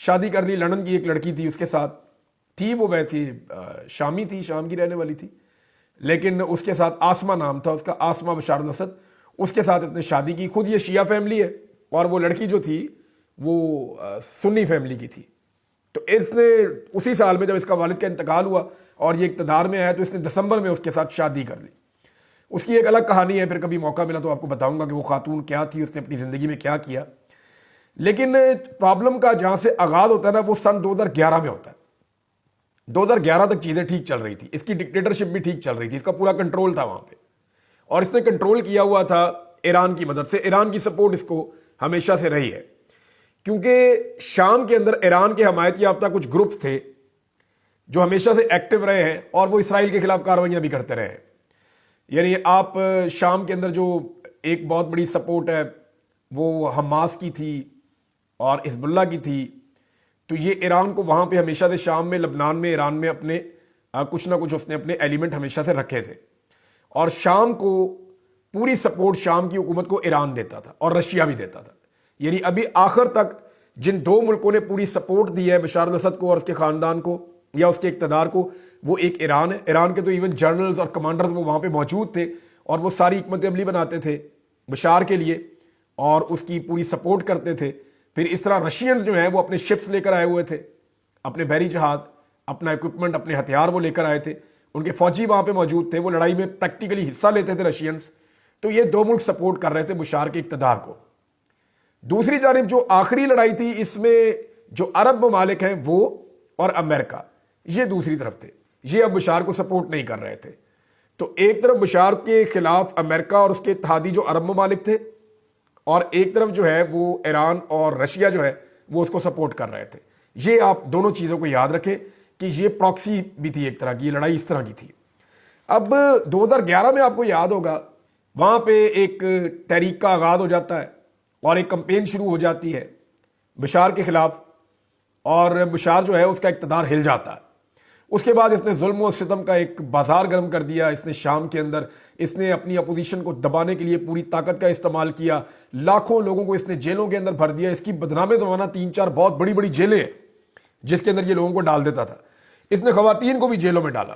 شادی کر لی، لندن کی ایک لڑکی تھی اس کے ساتھ تھی، وہ ویسی شامی تھی، شام کی رہنے والی تھی، لیکن اس کے ساتھ آسما نام تھا اس کا، آسما بشار الاسد، اس کے ساتھ اس نے شادی کی. خود یہ شیعہ فیملی ہے اور وہ لڑکی جو تھی وہ سنی فیملی کی تھی. تو اس نے اسی سال میں جب اس کا والد کا انتقال ہوا اور یہ اقتدار میں آیا تو اس نے دسمبر میں اس کے ساتھ شادی کر لی. اس کی ایک الگ کہانی ہے، پھر کبھی موقع ملا تو آپ کو بتاؤں گا کہ وہ خاتون کیا تھی، اس نے اپنی زندگی میں کیا کیا. لیکن پرابلم کا جہاں سے آغاز ہوتا ہے نا وہ سن 2011 میں ہوتا ہے. 2011 تک چیزیں ٹھیک چل رہی تھی، اس کی ڈکٹیٹرشپ بھی ٹھیک چل رہی تھی، اس کا پورا کنٹرول تھا وہاں پہ، اور اس نے کنٹرول کیا ہوا تھا ایران کی مدد سے. ایران کی سپورٹ اس کو ہمیشہ سے رہی ہے، کیونکہ شام کے اندر ایران کے حمایت یافتہ کچھ گروپس تھے جو ہمیشہ سے ایکٹیو رہے ہیں اور وہ اسرائیل کے خلاف کارروائیاں بھی کرتے رہے ہیں. یعنی آپ شام کے اندر جو ایک بہت بڑی سپورٹ ہے وہ حماس کی تھی اور حزب اللہ کی تھی، تو یہ ایران کو وہاں پہ ہمیشہ سے شام میں، لبنان میں، ایران میں اپنے کچھ نہ کچھ اس نے اپنے ایلیمنٹ ہمیشہ سے رکھے تھے. اور شام کو پوری سپورٹ شام کی حکومت کو ایران دیتا تھا اور رشیا بھی دیتا تھا. یعنی ابھی آخر تک جن دو ملکوں نے پوری سپورٹ دی ہے بشار الاسد کو اور اس کے خاندان کو یا اس کے اقتدار کو، وہ ایک ایران ہے. ایران کے تو ایون جنرلز اور کمانڈرز وہ وہاں پہ موجود تھے اور وہ ساری حکمت عملی بناتے تھے بشار کے لیے اور اس کی پوری سپورٹ کرتے تھے. پھر اس طرح رشینز جو ہیں وہ اپنے شپس لے کر آئے ہوئے تھے، اپنے بحری جہاز، اپنا اکوپمنٹ، اپنے ہتھیار وہ لے کر آئے تھے، ان کے فوجی وہاں پہ موجود تھے، وہ لڑائی میں پریکٹیکلی حصہ لیتے تھے رشینز. تو یہ دو ملک سپورٹ کر رہے تھے بشار کے اقتدار کو. دوسری جانب جو آخری لڑائی تھی اس میں جو عرب ممالک ہیں وہ اور امریکہ، یہ دوسری طرف تھے، یہ اب بشار کو سپورٹ نہیں کر رہے تھے. تو ایک طرف بشار کے خلاف امریکہ اور اس کے اتحادی جو عرب ممالک تھے، اور ایک طرف جو ہے وہ ایران اور رشیا جو ہے وہ اس کو سپورٹ کر رہے تھے. یہ آپ دونوں چیزوں کو یاد رکھیں کہ یہ پراکسی بھی تھی ایک طرح کی، یہ لڑائی اس طرح کی تھی. اب 2011 میں آپ کو یاد ہوگا وہاں پہ ایک تحریک کا آغاز ہو جاتا ہے اور ایک کمپین شروع ہو جاتی ہے بشار کے خلاف، اور بشار جو ہے اس کا اقتدار ہل جاتا ہے. اس کے بعد اس نے ظلم و ستم کا ایک بازار گرم کر دیا. اس نے شام کے اندر اس نے اپنی اپوزیشن کو دبانے کے لیے پوری طاقت کا استعمال کیا. لاکھوں لوگوں کو اس نے جیلوں کے اندر بھر دیا. اس کی بدنام زمانہ 3-4 بہت بڑی بڑی جیلیں ہیں جس کے اندر یہ لوگوں کو ڈال دیتا تھا. اس نے خواتین کو بھی جیلوں میں ڈالا،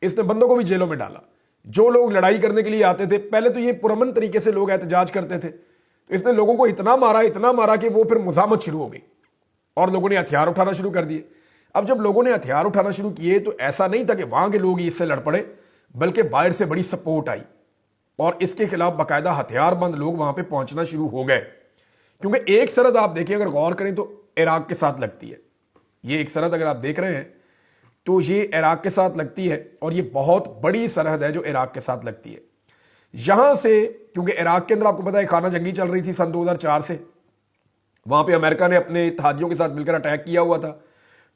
اس نے بندوں کو بھی جیلوں میں ڈالا. جو لوگ لڑائی کرنے کے لیے آتے تھے، پہلے تو یہ پرامن طریقے سے لوگ احتجاج کرتے تھے، تو اس نے لوگوں کو اتنا مارا کہ وہ پھر مزاحمت شروع ہو گئی اور لوگوں نے ہتھیار اٹھانا شروع کر دیے. اب جب لوگوں نے ہتھیار اٹھانا شروع کیے تو ایسا نہیں تھا کہ وہاں کے لوگ اس سے لڑ پڑے، بلکہ باہر سے بڑی سپورٹ آئی اور اس کے خلاف باقاعدہ ہتھیار بند لوگ وہاں پہ پہنچنا شروع ہو گئے. کیونکہ ایک سرحد آپ دیکھیں، اگر غور کریں تو عراق کے ساتھ لگتی ہے. یہ ایک سرحد اگر آپ دیکھ رہے ہیں تو یہ عراق کے ساتھ لگتی ہے، اور یہ بہت بڑی سرحد ہے جو عراق کے ساتھ لگتی ہے. یہاں سے کیونکہ عراق کے اندر آپ کو پتا ہے خانہ جنگی چل رہی تھی سن 2004 سے، وہاں پہ امریکہ نے اپنے اتحادیوں کے ساتھ مل کر اٹیک کیا ہوا تھا.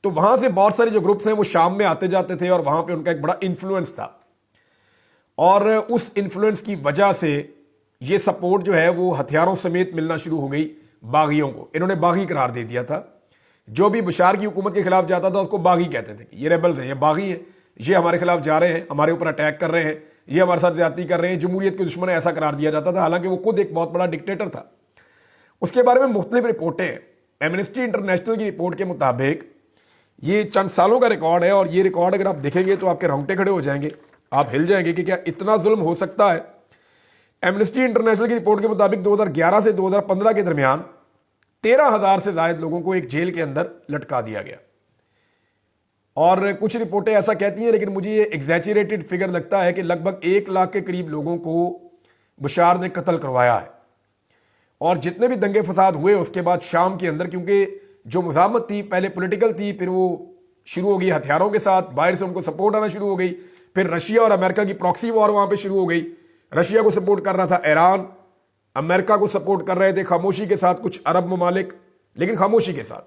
تو وہاں سے بہت سارے جو گروپس ہیں وہ شام میں آتے جاتے تھے اور وہاں پہ ان کا ایک بڑا انفلوئنس تھا، اور اس انفلوئنس کی وجہ سے یہ سپورٹ جو ہے وہ ہتھیاروں سمیت ملنا شروع ہو گئی باغیوں کو. انہوں نے باغی قرار دے دیا تھا. جو بھی بشار کی حکومت کے خلاف جاتا تھا اس کو باغی کہتے تھے کہ یہ ریبلز ہیں، یہ باغی ہیں، یہ ہمارے خلاف جا رہے ہیں، ہمارے اوپر اٹیک کر رہے ہیں، یہ ہمارے ساتھ زیادتی کر رہے ہیں، جمہوریت کے دشمن ایسا قرار دیا جاتا تھا، حالانکہ وہ خود ایک بہت بڑا ڈکٹیٹر تھا. اس کے بارے میں مختلف رپورٹیں ہیں. ایمنسٹی انٹرنیشنل کی رپورٹ کے مطابق یہ چند سالوں کا ریکارڈ ہے، اور یہ ریکارڈ اگر آپ دیکھیں گے تو آپ کے رونگٹے کھڑے ہو جائیں گے، آپ ہل جائیں گے کہ کیا اتنا ظلم ہو سکتا ہے. ایمنسٹی انٹرنیشنل کی رپورٹ کے مطابق 2011 سے 2015 کے درمیان 13,000 سے زائد لوگوں کو ایک جیل کے اندر لٹکا دیا گیا. اور کچھ رپورٹیں ایسا کہتی ہیں، لیکن مجھے یہ ایگزیچریٹڈ فگر لگتا ہے کہ لگ بھگ 1 لاکھ کے قریب لوگوں کو بشار نے قتل کروایا ہے. اور جتنے بھی دنگے فساد ہوئے اس کے بعد شام کے اندر، کیونکہ جو مزاحمت تھی پہلے پولیٹیکل تھی، پھر وہ شروع ہو گئی ہتھیاروں کے ساتھ، باہر سے ان کو سپورٹ آنا شروع ہو گئی. پھر رشیا اور امریکہ کی پراکسی وار وہاں پہ شروع ہو گئی. رشیا کو سپورٹ کر رہا تھا ایران، امریکہ کو سپورٹ کر رہے تھے خاموشی کے ساتھ کچھ عرب ممالک، لیکن خاموشی کے ساتھ،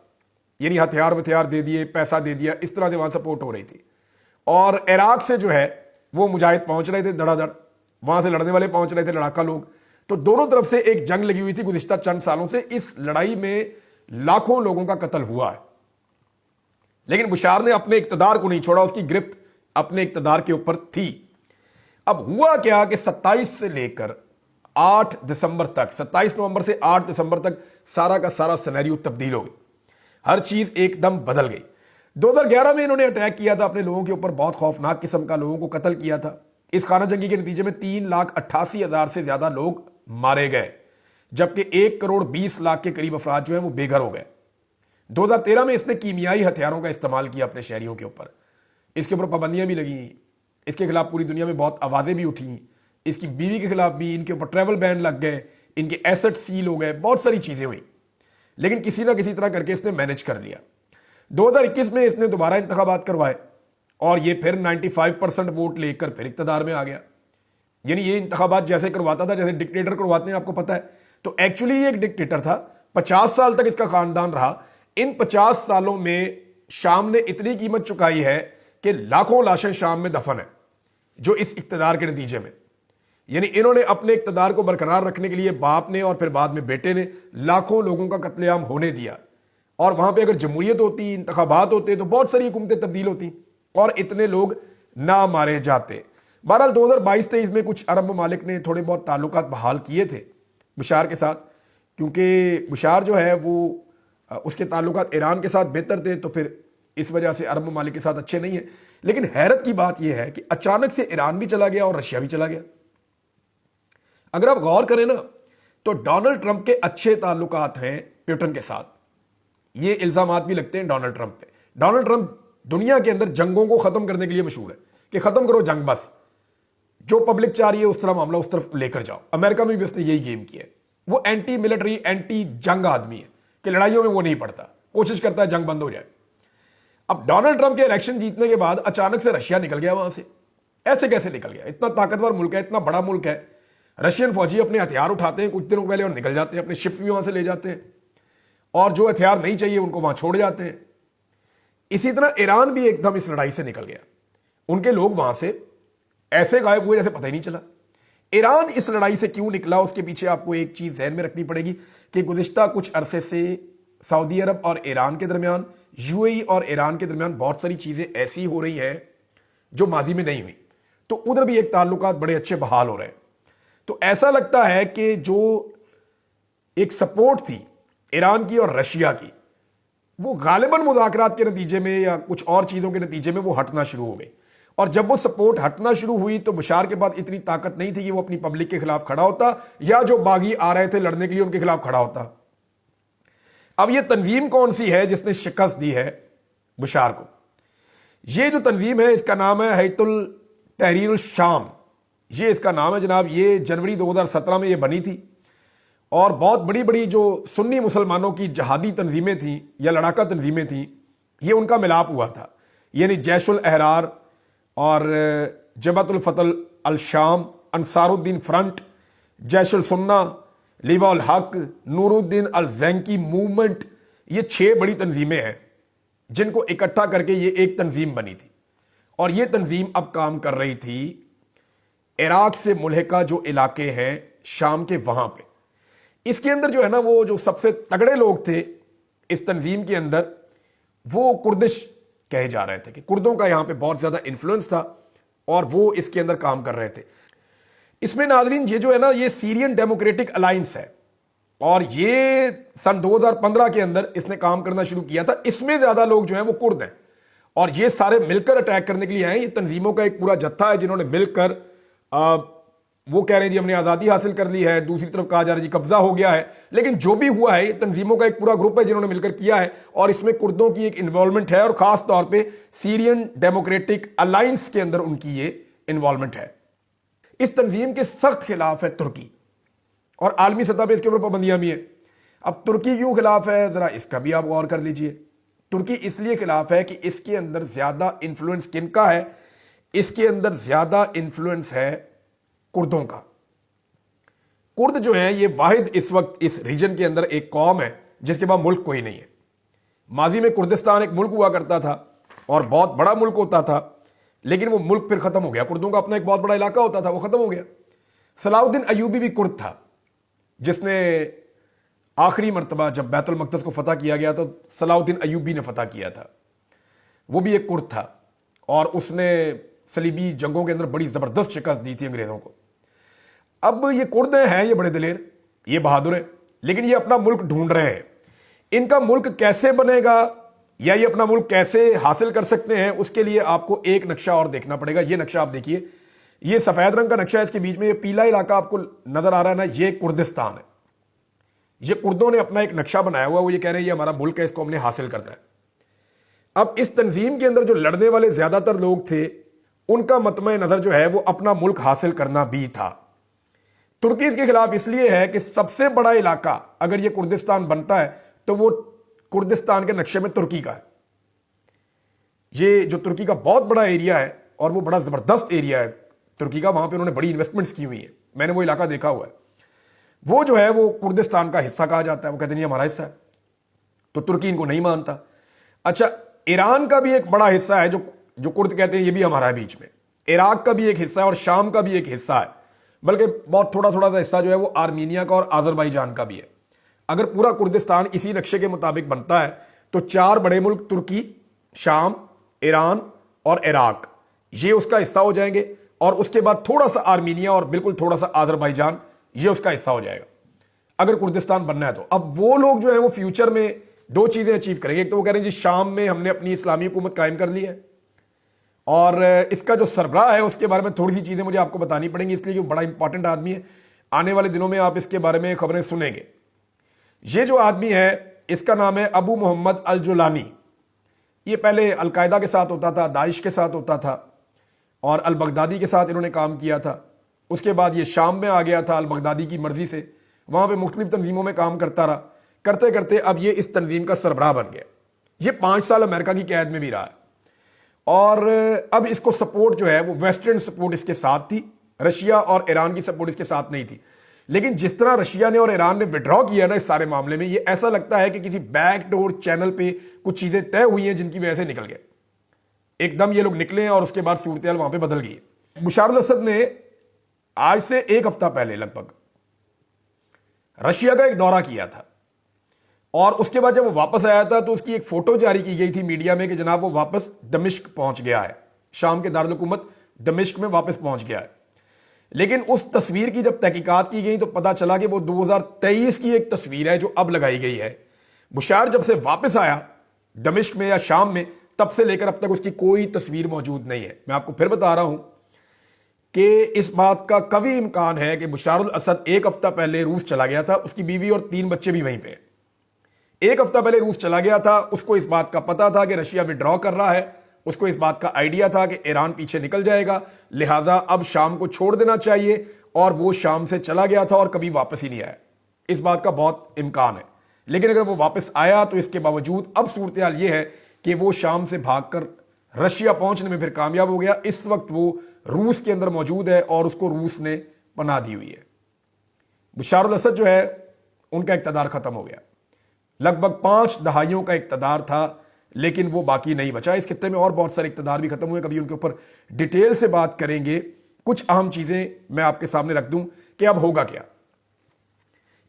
یعنی ہتھیار دے دیے، پیسہ دے دیا، اس طرح سے وہاں سپورٹ ہو رہی تھی. اور عراق سے جو ہے وہ مجاہد پہنچ رہے تھے دھڑا دھڑ، وہاں سے لڑنے والے پہنچ رہے تھے، لڑاکا لوگ. تو دونوں طرف سے ایک جنگ لگی ہوئی تھی گزشتہ چند سالوں سے. اس لڑائی میں لاکھوں لوگوں کا قتل ہوا ہے، لیکن بشار نے اپنے اقتدار کو نہیں چھوڑا، اس کی گرفت اپنے اقتدار کے اوپر تھی. اب ہوا کیا کہ 27 سے لے کر 8 دسمبر تک، 27 نومبر سے 8 دسمبر تک سارا کا سارا سینیریو تبدیل ہو گئی. ہر چیز ایک دم بدل گئی. 2011 میں انہوں نے اٹیک کیا تھا اپنے لوگوں کے اوپر, بہت خوفناک قسم کا, لوگوں کو قتل کیا تھا. اس خانہ جنگی کے نتیجے میں 3,88,000 سے زیادہ لوگ مارے گئے, جبکہ 1,20,00,000 کے قریب افراد جو ہیں وہ بے گھر ہو گئے. 2013 میں اس نے کیمیائی ہتھیاروں کا استعمال کیا اپنے شہریوں کے اوپر. اس کے اوپر پابندیاں بھی لگیں, اس کے خلاف پوری دنیا میں بہت آوازیں بھی اٹھیں, اس کی بیوی کے خلاف بھی, ان کے اوپر ٹریول بین لگ گئے, ان کے ایسٹ سیل ہو گئے, بہت ساری چیزیں ہوئیں, لیکن کسی نہ کسی طرح کر کے اس نے مینج کر لیا. 2021 میں اس نے دوبارہ انتخابات کروائے اور یہ پھر 95% ووٹ لے کر پھر اقتدار میں آ گیا. یعنی یہ انتخابات جیسے کرواتا تھا جیسے ڈکٹیٹر کرواتے ہیں, آپ کو پتہ ہے, تو ایکچولی یہ ایک ڈکٹیٹر تھا. 50 سال تک اس کا خاندان رہا. ان 50 سالوں میں شام نے اتنی قیمت چکائی ہے کہ لاکھوں لاشیں شام میں دفن ہیں, جو اس اقتدار کے نتیجے میں, یعنی انہوں نے اپنے اقتدار کو برقرار رکھنے کے لیے باپ نے اور پھر بعد میں بیٹے نے لاکھوں لوگوں کا قتل عام ہونے دیا. اور وہاں پہ اگر جمہوریت ہوتی, انتخابات ہوتے, تو بہت ساری حکومتیں تبدیل ہوتی اور اتنے لوگ نہ مارے جاتے. بہرحال 2022-23 میں کچھ عرب ممالک نے تھوڑے بہت تعلقات بحال کیے تھے بشار کے ساتھ, کیونکہ بشار جو ہے وہ اس کے تعلقات ایران کے ساتھ بہتر تھے, تو پھر اس وجہ سے عرب ممالک کے ساتھ اچھے نہیں ہیں. لیکن حیرت کی بات یہ ہے کہ اچانک سے ایران بھی چلا گیا اور رشیا بھی چلا گیا. اگر آپ غور کریں نا, تو ڈونلڈ ٹرمپ کے اچھے تعلقات ہیں پیوٹن کے ساتھ. یہ الزامات بھی لگتے ہیں ڈونلڈ ٹرمپ پہ. ڈونلڈ ٹرمپ دنیا کے اندر جنگوں کو ختم کرنے کے لیے مشہور ہے کہ ختم کرو جنگ, بس جو پبلک چاہ رہی ہے اس طرح معاملہ اس طرف لے کر جاؤ. امریکہ میں بھی اس نے یہی گیم کیا ہے. وہ اینٹی ملٹری, اینٹی جنگ آدمی ہے کہ لڑائیوں میں وہ نہیں پڑتا, کوشش کرتا ہے جنگ بند ہو جائے. اب ڈونلڈ ٹرمپ کے الیکشن جیتنے کے بعد اچانک سے رشیا نکل گیا وہاں سے. ایسے کیسے نکل گیا؟ اتنا طاقتور ملک ہے, اتنا بڑا ملک ہے, رشین فوجی اپنے ہتھیار اٹھاتے ہیں کچھ دنوں پہلے اور نکل جاتے ہیں, اپنے شپس بھی وہاں سے لے جاتے ہیں, اور جو ہتھیار نہیں چاہیے ان کو وہاں چھوڑ جاتے ہیں. اسی طرح ایران بھی ایک دم اس لڑائی سے نکل گیا. ان کے لوگ وہاں سے ایسے غائب ہوئے جیسے پتہ ہی نہیں چلا. ایران اس لڑائی سے کیوں نکلا, اس کے پیچھے آپ کو ایک چیز ذہن میں رکھنی پڑے گی کہ گزشتہ کچھ عرصے سے سعودی عرب اور ایران کے درمیان, یو اے ای اور ایران کے درمیان بہت ساری چیزیں ایسی ہو رہی ہیں جو ماضی میں نہیں ہوئی, تو ادھر بھی ایک تعلقات بڑے اچھے بحال ہو رہے ہیں. تو ایسا لگتا ہے کہ جو ایک سپورٹ تھی ایران کی اور رشیا کی, وہ غالباً مذاکرات کے نتیجے میں یا کچھ اور چیزوں کے نتیجے میں وہ ہٹنا شروع ہو گئی. اور جب وہ سپورٹ ہٹنا شروع ہوئی تو بشار کے پاس اتنی طاقت نہیں تھی کہ وہ اپنی پبلک کے خلاف کھڑا ہوتا یا جو باغی آ رہے تھے لڑنے کے لیے ان کے خلاف کھڑا ہوتا. اب یہ تنظیم کون سی ہے جس نے شکست دی ہے بشار کو؟ یہ جو تنظیم ہے اس کا نام ہے ہیئت التحریر الشام. یہ اس کا نام ہے جناب. یہ جنوری 2017 میں یہ بنی تھی, اور بہت بڑی بڑی جو سنی مسلمانوں کی جہادی تنظیمیں تھیں یا لڑاکا تنظیمیں تھیں, یہ ان کا ملاپ ہوا تھا. یعنی جیش الاحرار اور جبہت الفتح الشام, انصار الدین فرنٹ, جیش السنہ, لیوا الحق, نور الدین الزینکی موومنٹ, یہ 6 بڑی تنظیمیں ہیں جن کو اکٹھا کر کے یہ ایک تنظیم بنی تھی. اور یہ تنظیم اب کام کر رہی تھی عراق سے ملحقہ جو علاقے ہیں شام کے وہاں پہ. اس کے اندر جو ہے نا وہ جو سب سے تگڑے لوگ تھے اس تنظیم کے اندر وہ کردش کہے جا رہے تھے کہ کردوں کا یہاں پہ بہت زیادہ انفلوئنس تھا اور وہ اس کے اندر کام کر رہے تھے. اس میں ناظرین یہ جو ہے نا یہ سیرین ڈیموکریٹک الائنس ہے, اور یہ سن 2015 کے اندر اس نے کام کرنا شروع کیا تھا. اس میں زیادہ لوگ جو ہیں وہ کرد ہیں, اور یہ سارے مل کر اٹیک کرنے کے لیے آئے ہیں. یہ تنظیموں کا ایک پورا جتھا ہے جنہوں نے مل کر وہ کہہ رہے ہیں جی ہم نے آزادی حاصل کر لی ہے, دوسری طرف کہا جا رہا ہے جی قبضہ ہو گیا ہے. لیکن جو بھی ہوا ہے یہ تنظیموں کا ایک پورا گروپ ہے جنہوں نے مل کر کیا ہے, اور اس میں کردوں کی ایک انوالومنٹ ہے, اور خاص طور پہ سیرین ڈیموکریٹک الائنس کے اندر ان کی یہ انوالومنٹ ہے. اس تنظیم کے سخت خلاف ہے ترکی, اور عالمی سطح پہ اس کے اوپر پابندیاں بھی ہیں. اب ترکی کیوں خلاف ہے ذرا اس کا بھی آپ غور کر لیجئے. ترکی اس لیے خلاف ہے کہ اس کے اندر زیادہ انفلوئنس کن کا ہے؟ اس کے اندر زیادہ انفلوئنس ہے کردوں کا. کرد جو ہیں یہ واحد اس وقت اس ریجن کے اندر ایک قوم ہے جس کے بعد ملک کوئی نہیں ہے. ماضی میں کردستان ایک ملک ہوا کرتا تھا اور بہت بڑا ملک ہوتا تھا, لیکن وہ ملک پھر ختم ہو گیا. کردوں کا اپنا ایک بہت بڑا علاقہ ہوتا تھا, وہ ختم ہو گیا. صلاح الدین ایوبی بھی کرد تھا, جس نے آخری مرتبہ جب بیت المقدس کو فتح کیا گیا تو صلاح الدین ایوبی نے فتح کیا تھا. وہ بھی ایک کرد تھا, اور اس نے صلیبی جنگوں کے اندر بڑی زبردست شکست دی تھی انگریزوں کو. اب یہ کرد ہیں, یہ بڑے دلیر, یہ بہادر ہیں, لیکن یہ اپنا ملک ڈھونڈ رہے ہیں. ان کا ملک کیسے بنے گا یا یہ اپنا ملک کیسے حاصل کر سکتے ہیں، اس کے لیے آپ کو ایک نقشہ اور دیکھنا پڑے گا۔ یہ نقشہ آپ دیکھیے، یہ سفید رنگ کا نقشہ ہے، اس کے بیچ میں یہ پیلا علاقہ آپ کو نظر آ رہا ہے نا، یہ کردستان ہے۔ یہ کردوں نے اپنا ایک نقشہ بنایا ہوا ہے، وہ یہ کہہ رہے ہیں یہ ہمارا ملک ہے، اس کو ہم نے حاصل کرنا ہے۔ اب اس تنظیم کے اندر جو لڑنے والے زیادہ تر لوگ تھے، ان کا مطمع نظر جو ہے وہ اپنا ملک حاصل کرنا بھی تھا۔ ترکی اس کے خلاف اس لیے ہے کہ سب سے بڑا علاقہ اگر یہ کردستان بنتا ہے تو وہ کردستان کے نقشے میں ترکی کا ہے۔ یہ جو ترکی کا بہت بڑا ایریا ہے اور وہ بڑا زبردست ایریا ہے ترکی کا، وہاں پہ انہوں نے بڑی انویسٹمنٹس کی ہوئی ہیں، میں نے وہ علاقہ دیکھا ہوا ہے، وہ جو ہے وہ کردستان کا حصہ کہا جاتا ہے، وہ کہتے ہیں یہ ہمارا حصہ ہے، تو ترکی ان کو نہیں مانتا۔ اچھا، ایران کا بھی ایک بڑا حصہ ہے جو کرد کہتے ہیں یہ بھی ہمارا ہے بیچ میں، عراق کا بھی ایک حصہ ہے اور شام کا بھی ایک حصہ ہے، بلکہ بہت تھوڑا تھوڑا سا حصہ جو ہے وہ آرمینیا کا اور آذربائیجان کا بھی ہے۔ اگر پورا کردستان اسی نقشے کے مطابق بنتا ہے تو 4 بڑے ملک ترکی، شام، ایران اور عراق یہ اس کا حصہ ہو جائیں گے، اور اس کے بعد تھوڑا سا آرمینیا اور بالکل تھوڑا سا آذربائیجان یہ اس کا حصہ ہو جائے گا اگر کردستان بننا ہے تو۔ اب وہ لوگ جو ہیں وہ فیوچر میں 2 چیزیں اچیو کریں گے، ایک تو وہ کہہ رہے ہیں جی شام میں ہم نے اپنی اسلامی حکومت قائم کر لی ہے، اور اس کا جو سربراہ ہے اس کے بارے میں تھوڑی سی چیزیں مجھے آپ کو بتانی پڑیں گی، اس لیے کہ وہ بڑا امپورٹنٹ آدمی ہے، آنے والے دنوں میں آپ اس کے بارے میں خبریں سنیں گے۔ یہ جو آدمی ہے اس کا نام ہے ابو محمد الجولانی، یہ پہلے القاعدہ کے ساتھ ہوتا تھا، داعش کے ساتھ ہوتا تھا، اور البغدادی کے ساتھ انہوں نے کام کیا تھا۔ اس کے بعد یہ شام میں آ گیا تھا البغدادی کی مرضی سے، وہاں پہ مختلف تنظیموں میں کام کرتا رہا، کرتے کرتے اب یہ اس تنظیم کا سربراہ بن گیا۔ یہ 5 سال امریکہ کی قید میں بھی رہا ہے، اور اب اس کو سپورٹ جو ہے وہ ویسٹرن سپورٹ اس کے ساتھ تھی، رشیا اور ایران کی سپورٹ اس کے ساتھ نہیں تھی۔ لیکن جس طرح رشیا نے اور ایران نے وڈرا کیا نا اس سارے معاملے میں، یہ ایسا لگتا ہے کہ کسی بیک ڈور چینل پہ کچھ چیزیں طے ہوئی ہیں جن کی وجہ سے نکل گئے، ایک دم یہ لوگ نکلے ہیں اور اس کے بعد صورتحال وہاں پہ بدل گئی ہے۔ بشار الاسد نے آج سے 1 ہفتہ پہلے لگ بھگ رشیا کا ایک دورہ کیا تھا، اور اس کے بعد جب وہ واپس آیا تھا تو اس کی ایک فوٹو جاری کی گئی تھی میڈیا میں کہ جناب وہ واپس دمشق پہنچ گیا ہے، شام کے دارالحکومت دمشق میں واپس پہنچ گیا ہے۔ لیکن اس تصویر کی جب تحقیقات کی گئی تو پتا چلا کہ وہ 2023 کی ایک تصویر ہے جو اب لگائی گئی ہے۔ بشار جب سے واپس آیا دمشق میں یا شام میں، تب سے لے کر اب تک اس کی کوئی تصویر موجود نہیں ہے۔ میں آپ کو پھر بتا رہا ہوں کہ اس بات کا قوی امکان ہے کہ بشار الاسد 1 ہفتہ پہلے روس چلا گیا تھا، اس کی بیوی اور 3 بچے بھی وہیں پہ ہیں۔ 1 ہفتہ پہلے روس چلا گیا تھا، اس کو اس بات کا پتا تھا کہ رشیا وڈرا کر رہا ہے، اس کو اس بات کا آئیڈیا تھا کہ ایران پیچھے نکل جائے گا، لہٰذا اب شام کو چھوڑ دینا چاہیے، اور وہ شام سے چلا گیا تھا اور کبھی واپس ہی نہیں آیا۔ اس بات کا بہت امکان ہے، لیکن اگر وہ واپس آیا تو اس کے باوجود اب صورتحال یہ ہے کہ وہ شام سے بھاگ کر رشیا پہنچنے میں پھر کامیاب ہو گیا۔ اس وقت وہ روس کے اندر موجود ہے اور اس کو روس نے پناہ دی ہوئی ہے۔ بشار الاسد جو ہے ان کا اقتدار ختم ہو گیا، لگ بھگ 5 دہائیوں کا اقتدار تھا، لیکن وہ باقی نہیں بچا۔ اس خطے میں اور بہت سارے اقتدار بھی ختم ہوئے، کبھی ان کے اوپر ڈیٹیل سے بات کریں گے۔ کچھ اہم چیزیں میں آپ کے سامنے رکھ دوں کہ اب ہوگا کیا۔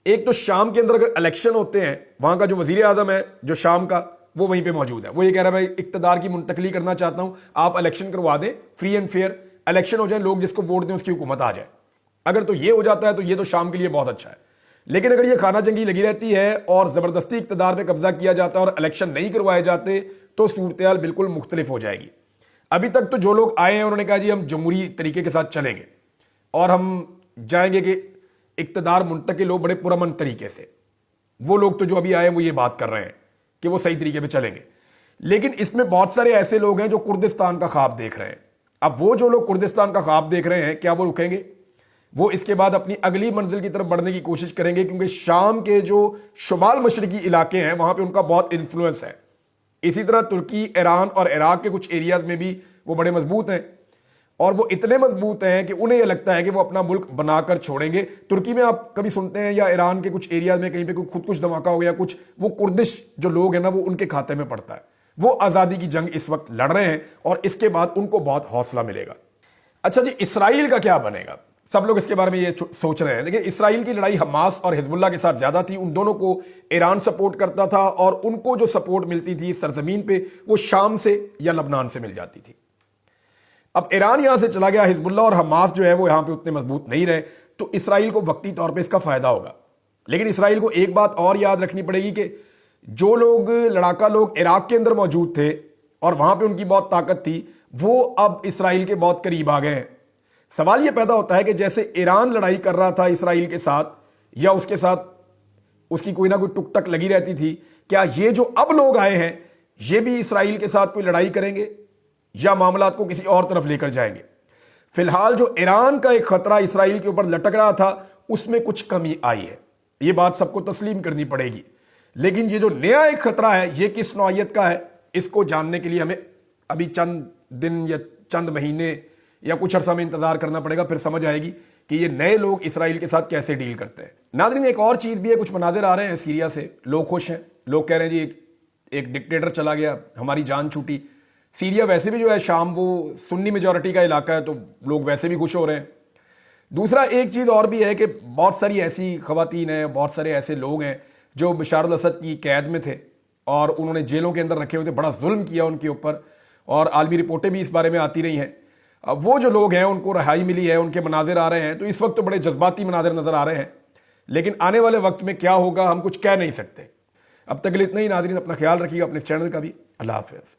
ایک تو شام کے اندر اگر الیکشن ہوتے ہیں، وہاں کا جو وزیر اعظم ہے جو شام کا، وہ وہیں پہ موجود ہے، وہ یہ کہہ رہا ہے بھائی اقتدار کی منتقلی کرنا چاہتا ہوں، آپ الیکشن کروا دیں، فری اینڈ فیئر الیکشن ہو جائیں، لوگ جس کو ووٹ دیں اس کی حکومت آ جائے۔ اگر تو یہ ہو جاتا ہے تو یہ تو شام کے لیے بہت اچھا ہے، لیکن اگر یہ خانہ جنگی لگی رہتی ہے اور زبردستی اقتدار پہ قبضہ کیا جاتا ہے اور الیکشن نہیں کروائے جاتے تو صورتحال بالکل مختلف ہو جائے گی۔ ابھی تک تو جو لوگ آئے ہیں انہوں نے کہا جی ہم جمہوری طریقے کے ساتھ چلیں گے اور ہم جائیں گے کہ اقتدار منتقل ہو بڑے پرامن طریقے سے۔ وہ لوگ تو جو ابھی آئے وہ یہ بات کر رہے ہیں کہ وہ صحیح طریقے پہ چلیں گے، لیکن اس میں بہت سارے ایسے لوگ ہیں جو کردستان کا خواب دیکھ رہے ہیں۔ اب وہ جو لوگ کردستان کا خواب دیکھ رہے ہیں، کیا وہ رکیں گے؟ وہ اس کے بعد اپنی اگلی منزل کی طرف بڑھنے کی کوشش کریں گے، کیونکہ شام کے جو شمال مشرقی علاقے ہیں وہاں پہ ان کا بہت انفلوئنس ہے۔ اسی طرح ترکی، ایران اور عراق کے کچھ ایریاز میں بھی وہ بڑے مضبوط ہیں، اور وہ اتنے مضبوط ہیں کہ انہیں یہ لگتا ہے کہ وہ اپنا ملک بنا کر چھوڑیں گے۔ ترکی میں آپ کبھی سنتے ہیں یا ایران کے کچھ ایریاز میں کہیں پہ کوئی خود کچھ دھماکہ ہو گیا، کچھ وہ کردش جو لوگ ہیں نا وہ ان کے کھاتے میں پڑتا ہے۔ وہ آزادی کی جنگ اس وقت لڑ رہے ہیں اور اس کے بعد ان کو بہت حوصلہ ملے گا۔ اچھا جی، اسرائیل کا کیا بنے گا؟ سب لوگ اس کے بارے میں یہ سوچ رہے ہیں۔ دیکھیں، اسرائیل کی لڑائی حماس اور حزب اللہ کے ساتھ زیادہ تھی، ان دونوں کو ایران سپورٹ کرتا تھا، اور ان کو جو سپورٹ ملتی تھی سرزمین پہ وہ شام سے یا لبنان سے مل جاتی تھی۔ اب ایران یہاں سے چلا گیا، حزب اللہ اور حماس جو ہے وہ یہاں پہ اتنے مضبوط نہیں رہے، تو اسرائیل کو وقتی طور پہ اس کا فائدہ ہوگا۔ لیکن اسرائیل کو ایک بات اور یاد رکھنی پڑے گی کہ جو لوگ لڑاکا لوگ عراق کے اندر موجود تھے اور وہاں پہ ان کی بہت طاقت تھی، وہ اب اسرائیل کے بہت قریب آ گئے ہیں۔ سوال یہ پیدا ہوتا ہے کہ جیسے ایران لڑائی کر رہا تھا اسرائیل کے ساتھ، یا اس کے ساتھ اس کی کوئی نہ کوئی ٹک ٹک لگی رہتی تھی، کیا یہ جو اب لوگ آئے ہیں یہ بھی اسرائیل کے ساتھ کوئی لڑائی کریں گے یا معاملات کو کسی اور طرف لے کر جائیں گے؟ فی الحال جو ایران کا ایک خطرہ اسرائیل کے اوپر لٹک رہا تھا اس میں کچھ کمی آئی ہے، یہ بات سب کو تسلیم کرنی پڑے گی۔ لیکن یہ جو نیا ایک خطرہ ہے یہ کس نوعیت کا ہے، اس کو جاننے کے لیے ہمیں ابھی چند دن یا چند مہینے یا کچھ عرصہ میں انتظار کرنا پڑے گا، پھر سمجھ آئے گی کہ یہ نئے لوگ اسرائیل کے ساتھ کیسے ڈیل کرتے ہیں۔ ناظرین، ایک اور چیز بھی ہے، کچھ مناظر آ رہے ہیں سیریا سے، لوگ خوش ہیں، لوگ کہہ رہے ہیں جی ایک ڈکٹیٹر چلا گیا، ہماری جان چھوٹی۔ سیریا ویسے بھی جو ہے شام وہ سنی میجورٹی کا علاقہ ہے، تو لوگ ویسے بھی خوش ہو رہے ہیں۔ دوسرا ایک چیز اور بھی ہے کہ بہت ساری ایسی خواتین ہیں، بہت سارے ایسے لوگ ہیں جو بشار الاسد کی قید میں تھے اور انہوں نے جیلوں کے اندر رکھے ہوئے تھے، بڑا ظلم کیا ان کے اوپر، اور عالمی رپورٹیں بھی اس بارے میں آتی رہی ہیں۔ وہ جو لوگ ہیں ان کو رہائی ملی ہے، ان کے مناظر آ رہے ہیں، تو اس وقت تو بڑے جذباتی مناظر نظر آ رہے ہیں، لیکن آنے والے وقت میں کیا ہوگا ہم کچھ کہہ نہیں سکتے۔ اب تک کے لیے اتنا ہی ناظرین، اپنا خیال رکھیے گا، اپنے اس چینل کا بھی۔ اللہ حافظ۔